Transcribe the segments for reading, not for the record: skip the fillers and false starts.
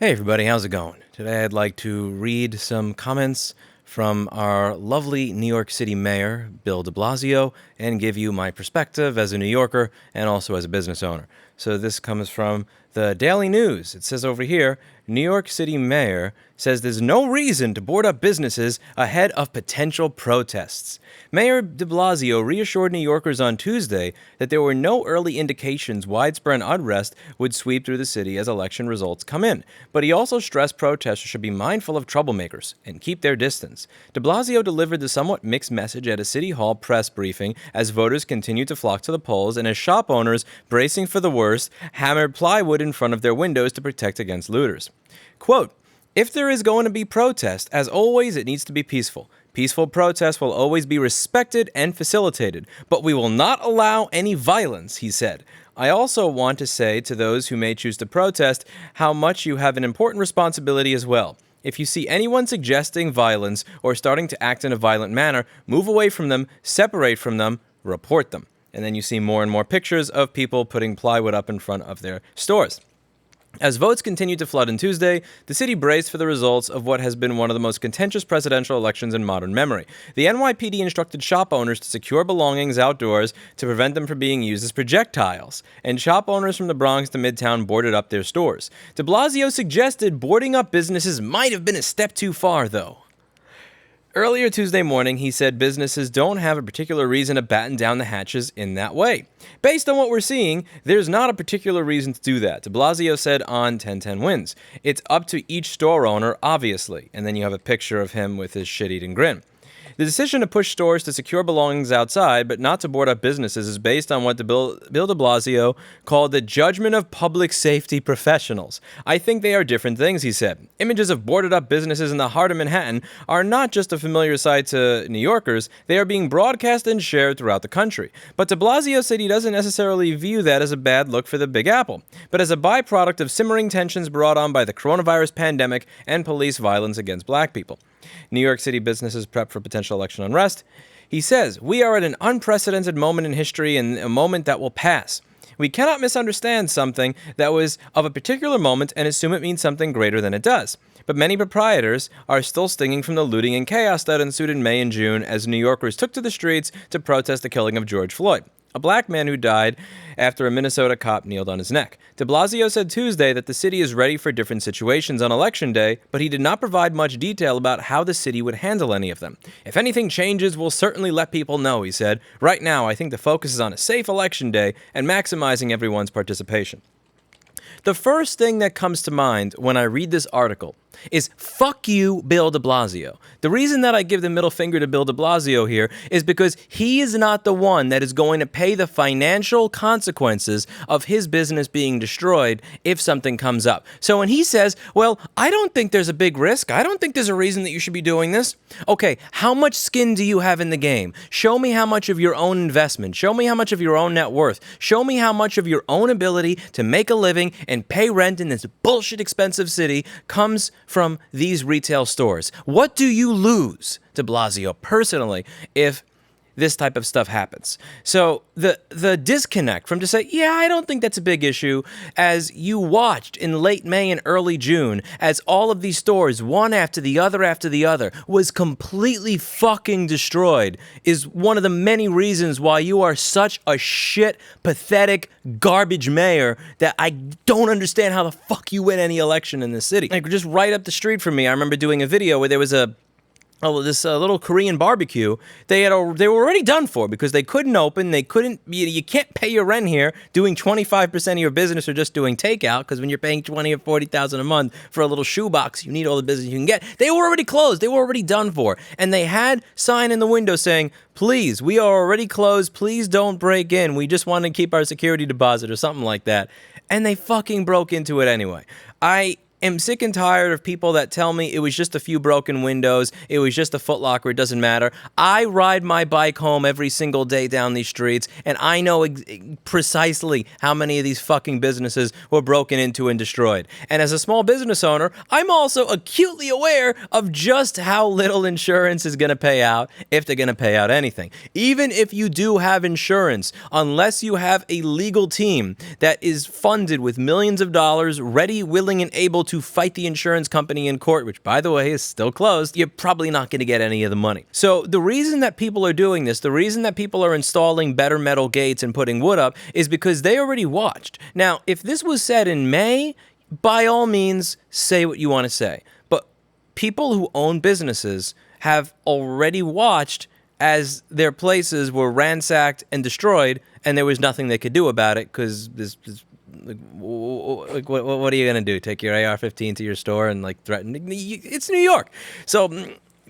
Hey everybody, how's it going? Today I'd like to read some comments from our lovely New York City Mayor, Bill DeBlasio, and give you my perspective as a New Yorker and also as a business owner. So this comes from the Daily News. It says over here, New York City Mayor says there's no reason to board up businesses ahead of potential protests. Mayor de Blasio reassured New Yorkers on Tuesday that there were no early indications widespread unrest would sweep through the city as election results come in. But he also stressed protesters should be mindful of troublemakers and keep their distance. De Blasio delivered the somewhat mixed message at a City Hall press briefing as voters continued to flock to the polls and as shop owners, bracing for the worst, hammered plywood in front of their windows to protect against looters. Quote, "If there is going to be protest, as always, it needs to be peaceful. Peaceful protest will always be respected and facilitated, but we will not allow any violence," he said. "I also want to say to those who may choose to protest how much you have an important responsibility as well. If you see anyone suggesting violence or starting to act in a violent manner, move away from them, separate from them, report them." And then you see more and more pictures of people putting plywood up in front of their stores. As votes continued to flood on Tuesday, the city braced for the results of what has been one of the most contentious presidential elections in modern memory. The NYPD instructed shop owners to secure belongings outdoors to prevent them from being used as projectiles, and shop owners from the Bronx to Midtown boarded up their stores. De Blasio suggested boarding up businesses might have been a step too far, though. Earlier Tuesday morning, he said businesses don't have a particular reason to batten down the hatches in that way. Based on what we're seeing, there's not a particular reason to do that, de Blasio said on 1010 Wins. It's up to each store owner, obviously. And then you have a picture of him with his shit-eating grin. The decision to push stores to secure belongings outside, but not to board up businesses, is based on what Bill de Blasio called the judgment of public safety professionals. "I think they are different things," he said. "Images of boarded up businesses in the heart of Manhattan are not just a familiar sight to New Yorkers, they are being broadcast and shared throughout the country." But de Blasio said he doesn't necessarily view that as a bad look for the Big Apple, but as a byproduct of simmering tensions brought on by the coronavirus pandemic and police violence against black people. New York City businesses prep for potential election unrest. He says, "We are at an unprecedented moment in history and a moment that will pass. We cannot misunderstand something that was of a particular moment and assume it means something greater than it does. But many proprietors are still stinging from the looting and chaos that ensued in May and June as New Yorkers took to the streets to protest the killing of George Floyd, a black man who died after a Minnesota cop kneeled on his neck." De Blasio said Tuesday that the city is ready for different situations on Election Day, but he did not provide much detail about how the city would handle any of them. "If anything changes, we'll certainly let people know," he said. "Right now, I think the focus is on a safe Election Day and maximizing everyone's participation." The first thing that comes to mind when I read this article is fuck you, Bill de Blasio. The reason that I give the middle finger to Bill de Blasio here is because he is not the one that is going to pay the financial consequences of his business being destroyed if something comes up. So when he says, "Well, I don't think there's a big risk. I don't think there's a reason that you should be doing this." Okay, how much skin do you have in the game? Show me how much of your own investment. Show me how much of your own net worth. Show me how much of your own ability to make a living and pay rent in this bullshit expensive city comes from these retail stores. What do you lose, de Blasio, personally, if this type of stuff happens? So the disconnect from to say, yeah, I don't think that's a big issue, as you watched in late May and early June as all of these stores, one after the other, was completely fucking destroyed, is one of the many reasons why you are such a shit, pathetic, garbage mayor that I don't understand how the fuck you win any election in this city. Like, just right up the street from me, I remember doing a video where there was this little Korean barbecue. They were already done for because they couldn't open. They couldn't. You can't pay your rent here doing 25% of your business or just doing takeout, because when you're paying $20,000 or $40,000 a month for a little shoebox, you need all the business you can get. They were already closed. They were already done for, and they had sign in the window saying, "Please, we are already closed. Please don't break in. We just want to keep our security deposit," or something like that. And they fucking broke into it anyway. I'm sick and tired of people that tell me it was just a few broken windows, it was just a Foot Locker, it doesn't matter. I ride my bike home every single day down these streets, and I know precisely how many of these fucking businesses were broken into and destroyed. And as a small business owner, I'm also acutely aware of just how little insurance is going to pay out, if they're going to pay out anything. Even if you do have insurance, unless you have a legal team that is funded with millions of dollars, ready, willing, and able to to fight the insurance company in court, which, by the way, is still closed, you're probably not going to get any of the money. So the reason that people are doing this, the reason that people are installing better metal gates and putting wood up, is because they already watched. Now, if this was said in May, by all means, say what you want to say. But people who own businesses have already watched as their places were ransacked and destroyed, and there was nothing they could do about it because what are you going to do? Take your AR-15 to your store and threaten? It's New York. So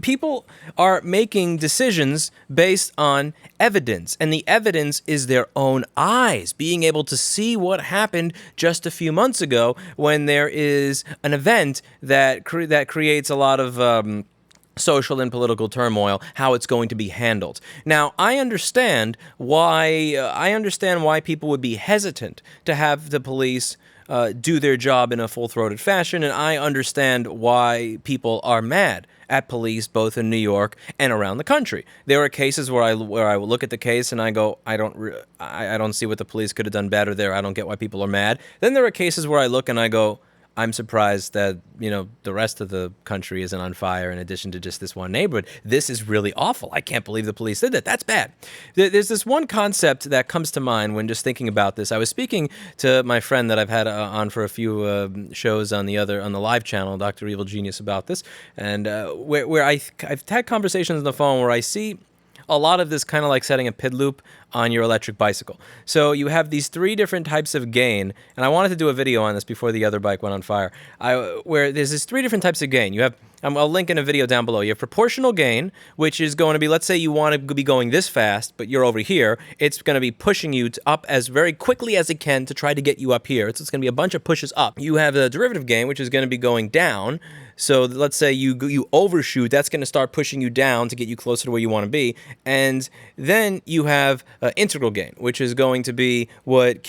people are making decisions based on evidence, and the evidence is their own eyes, being able to see what happened just a few months ago when there is an event that creates a lot of social and political turmoil, how it's going to be handled. Now, I understand why people would be hesitant to have the police do their job in a full-throated fashion, and I understand why people are mad at police both in New York and around the country. There are cases where I look at the case and I go, I don't see what the police could have done better there. I don't get why people are mad. Then there are cases where I look and I go, I'm surprised that, the rest of the country isn't on fire in addition to just this one neighborhood. This is really awful. I can't believe the police did that. That's bad. There's this one concept that comes to mind when just thinking about this. I was speaking to my friend that I've had on for a few shows on the live channel, Dr. Evil Genius, about this, and where I've had conversations on the phone where I see a lot of this kind of like setting a PID loop on your electric bicycle. So you have these 3 different types of gain, and I wanted to do a video on this before the other bike went on fire, where there's these 3 different types of gain. You have, I'll link in a video down below. You have proportional gain, which is going to be, let's say you want to be going this fast, but you're over here. It's going to be pushing you up as very quickly as it can to try to get you up here. It's going to be a bunch of pushes up. You have the derivative gain, which is going to be going down. So let's say you overshoot, that's going to start pushing you down to get you closer to where you want to be. And then you have integral gain, which is going to be what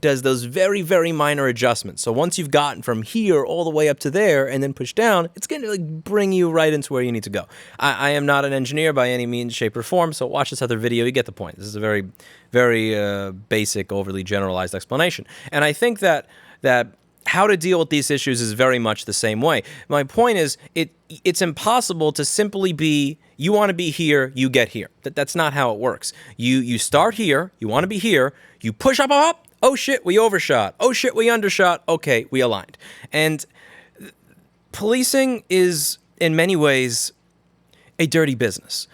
does those very, very minor adjustments. So once you've gotten from here all the way up to there and then push down, it's going to bring you right into where you need to go. I am not an engineer by any means, shape, or form, so watch this other video. You get the point. This is a very, very basic, overly generalized explanation. And I think that how to deal with these issues is very much the same way. My point is, it's impossible to simply be, you want to be here, you get here. That's not how it works. You start here, you want to be here, you push up, oh shit, we overshot. Oh shit, we undershot. Okay, we aligned. And policing is, in many ways, a dirty business.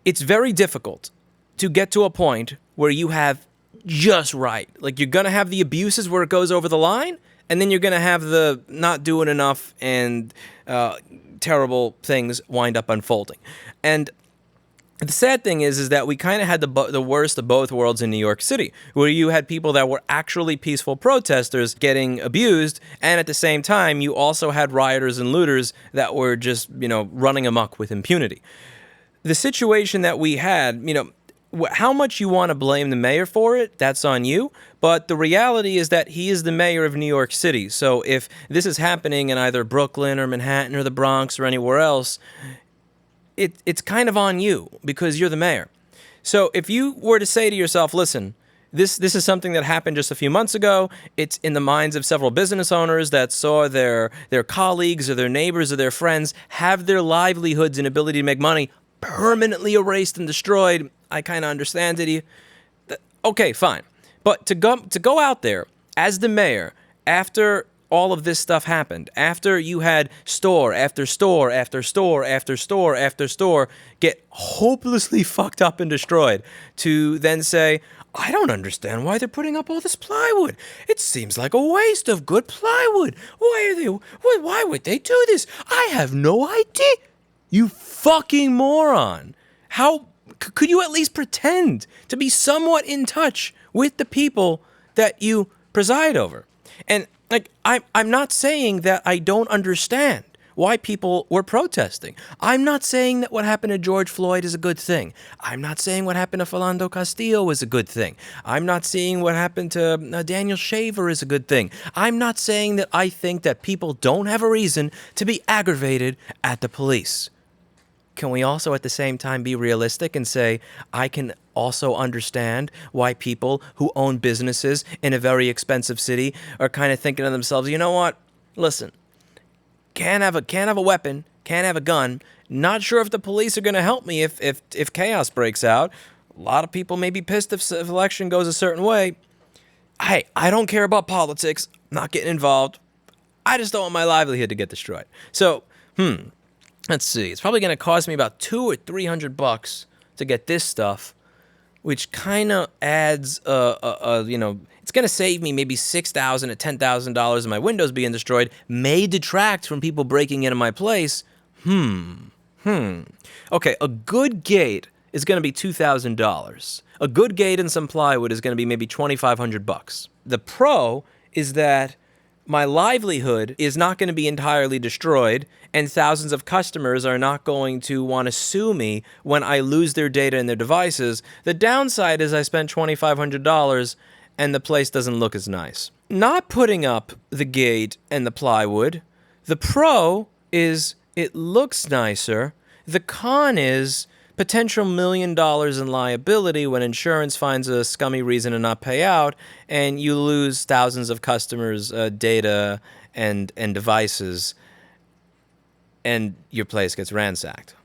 It's very difficult to get to a point where you have just right. Like, you're going to have the abuses where it goes over the line, and then you're going to have the not doing enough and terrible things wind up unfolding. And the sad thing is that we kind of had the worst of both worlds in New York City, where you had people that were actually peaceful protesters getting abused, and at the same time, you also had rioters and looters that were just, running amok with impunity. The situation that we had, how much you want to blame the mayor for it, that's on you. But the reality is that he is the mayor of New York City. So if this is happening in either Brooklyn or Manhattan or the Bronx or anywhere else, it's kind of on you because you're the mayor. So if you were to say to yourself, listen, this is something that happened just a few months ago. It's in the minds of several business owners that saw their colleagues or their neighbors or their friends have their livelihoods and ability to make money permanently erased and destroyed. I kind of understand it. Okay, fine. But to go out there as the mayor after all of this stuff happened, after you had store after store after store after store after store get hopelessly fucked up and destroyed, to then say, I don't understand why they're putting up all this plywood. It seems like a waste of good plywood. Why would they do this? I have no idea. You fucking moron. How could you at least pretend to be somewhat in touch with the people that you preside over? And I'm not saying that I don't understand why people were protesting. I'm not saying that what happened to George Floyd is a good thing. I'm not saying what happened to Philando Castillo is a good thing. I'm not saying what happened to Daniel Shaver is a good thing. I'm not saying that I think that people don't have a reason to be aggravated at the police. Can we also at the same time be realistic and say, I can also understand why people who own businesses in a very expensive city are kind of thinking to themselves, you know what? Listen, can't have a weapon, can't have a gun. Not sure if the police are going to help me if chaos breaks out. A lot of people may be pissed if election goes a certain way. Hey, I don't care about politics. I'm not getting involved. I just don't want my livelihood to get destroyed. So, let's see. It's probably going to cost me about $200 or $300 to get this stuff, which kind of adds, it's going to save me maybe $6,000 to $10,000 of my windows being destroyed. May detract from people breaking into my place. Okay, a good gate is going to be $2,000. A good gate and some plywood is going to be maybe $2,500. The pro is that my livelihood is not going to be entirely destroyed, and thousands of customers are not going to want to sue me when I lose their data and their devices. The downside is I spent $2,500 and the place doesn't look as nice. Not putting up the gate and the plywood. The pro is it looks nicer. The con is potential $1 million in liability when insurance finds a scummy reason to not pay out, and you lose thousands of customers' data and devices, and your place gets ransacked.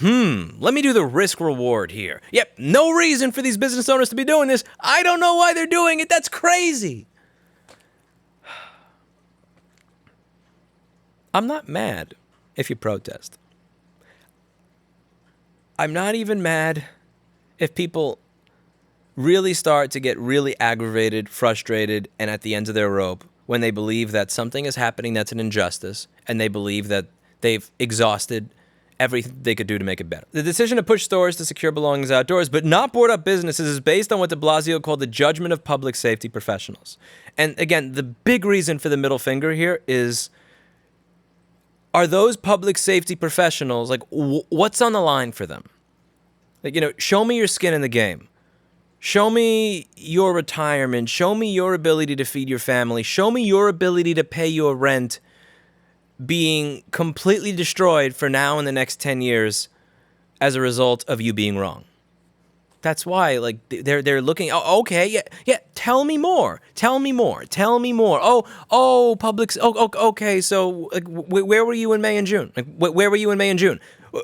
Let me do the risk reward here. Yep, no reason for these business owners to be doing this. I don't know why they're doing it. That's crazy. I'm not mad if you protest. I'm not even mad if people really start to get really aggravated, frustrated, and at the end of their rope when they believe that something is happening that's an injustice, and they believe that they've exhausted everything they could do to make it better. The decision to push stores to secure belongings outdoors, but not board up businesses, is based on what DeBlasio called the judgment of public safety professionals. And again, the big reason for the middle finger here is, are those public safety professionals, like, what's on the line for them? Like, show me your skin in the game. Show me your retirement. Show me your ability to feed your family. Show me your ability to pay your rent being completely destroyed for now and the next 10 years as a result of you being wrong. That's why, like, they're looking. Oh, okay, yeah. Tell me more. Oh, public. Oh, okay. So, like, where were you in May and June? Like, where were you in May and June?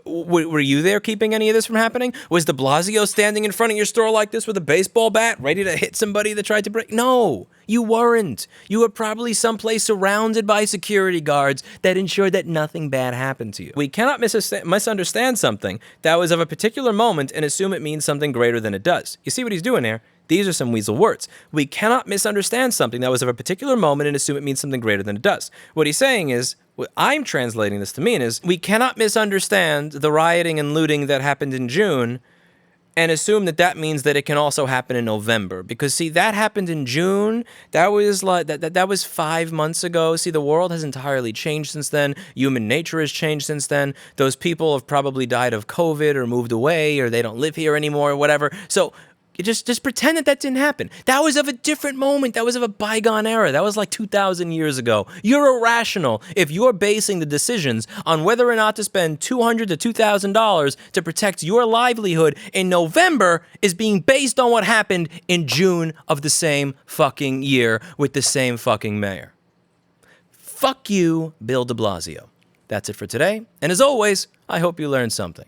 Were you there keeping any of this from happening? Was DeBlasio standing in front of your store like this with a baseball bat, ready to hit somebody that tried to break? No, you weren't. You were probably someplace surrounded by security guards that ensured that nothing bad happened to you. We cannot misunderstand something that was of a particular moment and assume it means something greater than it does. You see what he's doing here? These are some weasel words. We cannot misunderstand something that was of a particular moment and assume it means something greater than it does. What he's saying is, what I'm translating this to mean is, we cannot misunderstand the rioting and looting that happened in June and assume that that means that it can also happen in November. Because, see, that happened in June. That was like that was 5 months ago. See, the world has entirely changed since then. Human nature has changed since then. Those people have probably died of COVID or moved away, or they don't live here anymore or whatever. So just pretend that didn't happen. That was of a different moment. That was of a bygone era. That was like 2,000 years ago. You're irrational if you're basing the decisions on whether or not to spend $200 to $2,000 to protect your livelihood in November is being based on what happened in June of the same fucking year with the same fucking mayor. Fuck you, Bill DeBlasio. That's it for today. And as always, I hope you learned something.